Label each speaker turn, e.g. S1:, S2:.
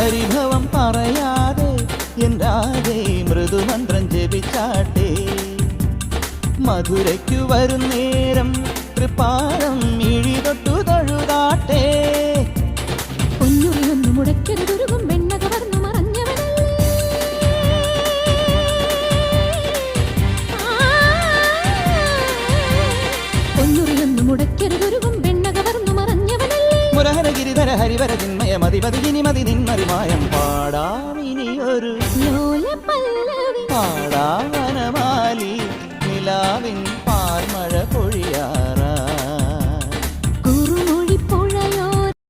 S1: പരിഭവം പറയാതെ എന്താതെ മൃദുമന്ത്രം ജപിച്ചാട്ടെ മധുരയ്ക്കു വരും നേരം തൃപ്പാദം മിഴി തൊട്ടു തൊഴുതാട്ടെ
S2: പൊന്നുറിയൊന്നു മുടക്കരുതുരുകും വെണ്ണ കവർന്നു മറഞ്ഞവനല്ലേ പൊന്നുറിയൊന്നു മുടക്കരുതുരുകും വെണ്ണ കവർന്നു മറഞ്ഞവനല്ലേ
S1: മുരഹര ഗിരിധര ഹരിവര ചിന്മയ മതിപതി ജിനിമതി നിന്മറിമായം പാടാമിനിയൊരു
S2: ലോലപല്ലവി
S1: പാടാവനമാലി നിലാവിൻ പാർമഴ പൊഴിയാർ